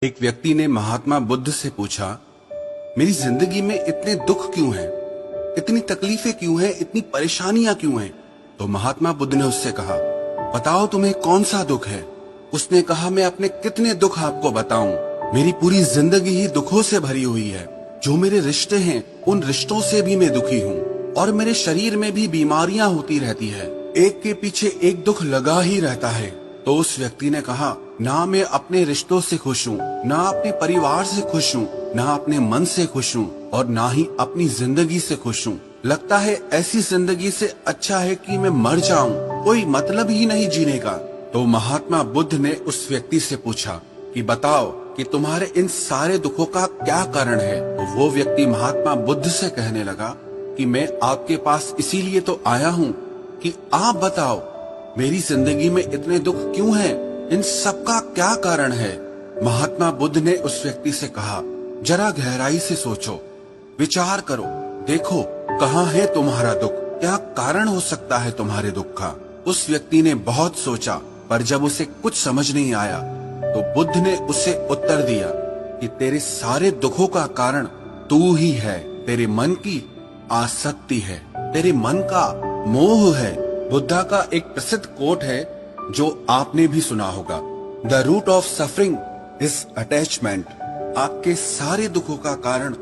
एक व्यक्ति ने महात्मा बुद्ध से पूछा, मेरी जिंदगी में इतने दुख क्यों हैं? इतनी तकलीफें क्यों हैं? इतनी परेशानियां क्यों हैं? तो महात्मा बुद्ध ने उससे कहा, बताओ तुम्हें कौन सा दुख है? उसने कहा, मैं अपने कितने दुख आपको बताऊं? मेरी पूरी जिंदगी ही दुखों से भरी हुई है। जो मेरे रिश्ते हैं उन रिश्तों से भी मैं दुखी हूँ और मेरे शरीर में भी बीमारियां होती रहती है। एक के पीछे एक दुख लगा ही रहता है। तो उस व्यक्ति ने कहा, ना मैं अपने रिश्तों से खुश हूँ, ना अपने परिवार से खुश हूँ, ना अपने मन से खुश हूँ और ना ही अपनी जिंदगी से खुश हूँ। लगता है ऐसी जिंदगी से अच्छा है कि मैं मर जाऊं, कोई मतलब ही नहीं जीने का। तो महात्मा बुद्ध ने उस व्यक्ति से पूछा कि बताओ कि तुम्हारे इन सारे दुखों का क्या कारण है? तो वो व्यक्ति महात्मा बुद्ध से कहने लगा कि मैं आपके पास इसीलिए तो आया हूँ कि आप बताओ मेरी जिंदगी में इतने दुख क्यों हैं? इन सब का क्या कारण है? महात्मा बुद्ध ने उस व्यक्ति से कहा, जरा गहराई से सोचो, विचार करो, देखो कहाँ है तुम्हारा दुख? क्या कारण हो सकता है तुम्हारे दुख का? उस व्यक्ति ने बहुत सोचा, पर जब उसे कुछ समझ नहीं आया तो बुद्ध ने उसे उत्तर दिया कि तेरे सारे दुखों का कारण तू ही है। तेरे मन की आसक्ति है, तेरे मन का मोह है। बुद्धा का एक प्रसिद्ध कोट है जो आपने भी सुना होगा, the root of suffering is attachment. आपके सारे दुखों का कारण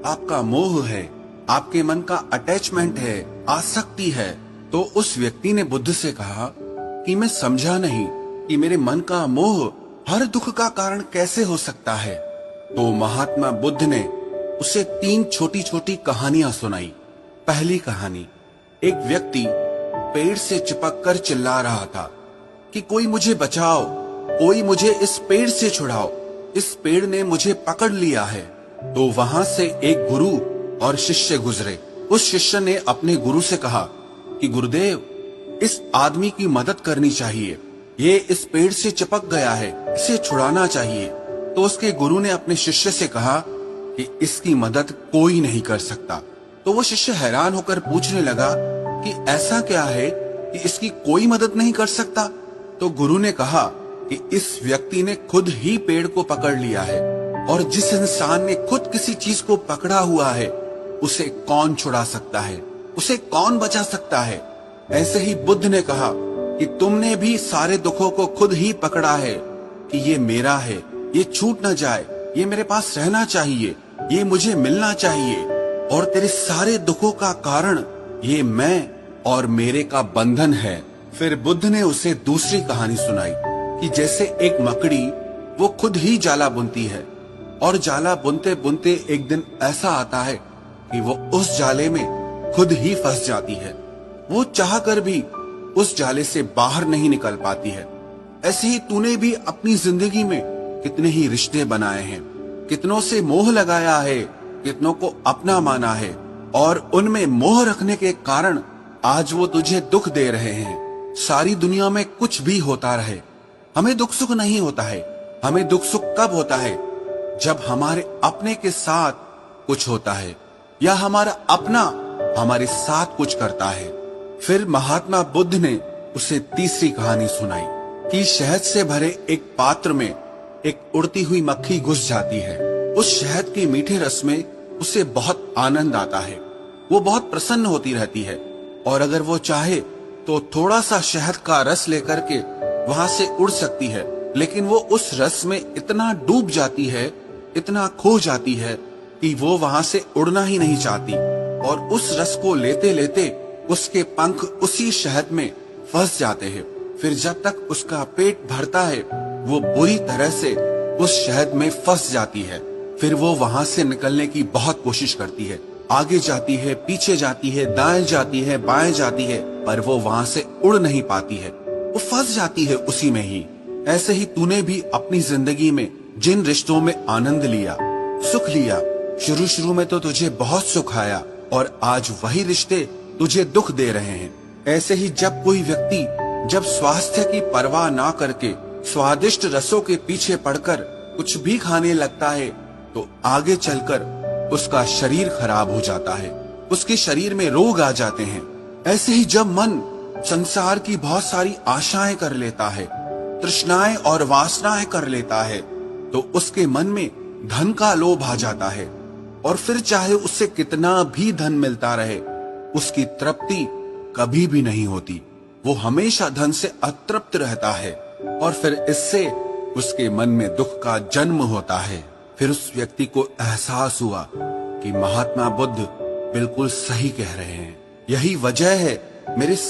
आपका मोह है, आपके मन का अटैचमेंट है, आसक्ति है। तो उस व्यक्ति ने बुद्ध से कहा कि मैं समझा नहीं कि मेरे मन का मोह हर दुख का कारण कैसे हो सकता है। तो महात्मा बुद्ध ने उसे 3 छोटी छोटी कहानियां सुनाई। पहली कहानी, एक व्यक्ति पेड़ से चिपक कर चिल्ला रहा था कि कोई मुझे बचाओ, कोई मुझे इस पेड़ से छुड़ाओ, इस पेड़ ने मुझे पकड़ लिया है। तो वहां से एक गुरु और शिष्य गुजरे। उस शिष्य ने अपने गुरु से कहा कि गुरुदेव, इस आदमी की मदद करनी चाहिए, ये इस पेड़ से चिपक गया है, इसे छुड़ाना चाहिए। तो उसके गुरु ने अपने शिष्य से कहा कि इसकी मदद कोई नहीं कर सकता। तो वो शिष्य हैरान होकर पूछने लगा कि ऐसा क्या है कि इसकी कोई मदद नहीं कर सकता? तो गुरु ने कहा कि इस व्यक्ति ने खुद ही पेड़ को पकड़ लिया है, और जिस इंसान ने खुद किसी चीज को पकड़ा हुआ है उसे कौन छुड़ा सकता है, उसे कौन बचा सकता है? ऐसे ही बुद्ध ने कहा कि तुमने भी सारे दुखों को खुद ही पकड़ा है कि ये मेरा है, ये छूट न जाए, ये मेरे पास रहना चाहिए, ये मुझे मिलना चाहिए, और तेरे सारे दुखों का कारण ये मैं और मेरे का बंधन है। फिर बुद्ध ने उसे दूसरी कहानी सुनाई कि जैसे एक मकड़ी वो खुद ही जाला बुनती है, और जाला बुनते बुनते एक दिन ऐसा आता है कि वो उस जाले में खुद ही फंस जाती है। वो चाहकर भी उस जाले से बाहर नहीं निकल पाती है। ऐसे ही तूने भी अपनी जिंदगी में कितने ही रिश्ते बनाए हैं, कितनों से मोह लगाया है, कितनों को अपना माना है, और उनमें मोह रखने के कारण आज वो तुझे दुख दे रहे हैं। सारी दुनिया में कुछ भी होता रहे, हमें दुख सुख नहीं होता है। हमें दुख सुख कब होता है? जब हमारे अपने के साथ कुछ होता है, या हमारा अपना हमारे साथ कुछ करता है। फिर महात्मा बुद्ध ने उसे तीसरी कहानी सुनाई कि शहद से भरे एक पात्र में एक उड़ती हुई मक्खी घुस जाती है। उस शहद के मीठे रस में उसे बहुत आनंद आता है, वो बहुत प्रसन्न होती रहती है, और अगर वो चाहे तो थोड़ा सा शहद का रस लेकर के वहां से उड़ सकती है। लेकिन वो उस रस में इतना डूब जाती है, इतना खो जाती है कि वो वहां से उड़ना ही नहीं चाहती, और उस रस को लेते लेते उसके पंख उसी शहद में फंस जाते हैं। फिर जब तक उसका पेट भरता है वो बुरी तरह से उस शहद में फंस जाती है। फिर वो वहां से निकलने की बहुत कोशिश करती है, आगे जाती है, पीछे जाती है, दाएं जाती है, बाएं जाती है, पर वो वहां से उड़ नहीं पाती है, वो फंस जाती है उसी में ही। ऐसे ही तूने भी अपनी जिंदगी में जिन रिश्तों में आनंद लिया, सुख लिया, शुरू शुरू में तो तुझे बहुत सुख आया, और आज वही रिश्ते तुझे दुख दे रहे हैं। ऐसे ही जब कोई व्यक्ति जब स्वास्थ्य की परवाह ना करके स्वादिष्ट रसों के पीछे पड़कर कुछ भी खाने लगता है तो आगे चलकर उसका शरीर खराब हो जाता है, उसके शरीर में रोग आ जाते हैं। ऐसे ही जब मन संसार की बहुत सारी आशाएं कर लेता है, तृष्णाएं और वासनाएं कर लेता है, तो उसके मन में धन का लोभ आ जाता है और फिर चाहे उससे कितना भी धन मिलता रहे, उसकी तृप्ति कभी भी नहीं होती। वो हमेशा धन से अतृप्त रहता है और फिर इससे उसके मन में दुख का जन्म होता है। फिर उस व्यक्ति को एहसास हुआ कि महात्मा बुद्ध बिल्कुल सही कह रहे हैं। यही वजह है मेरे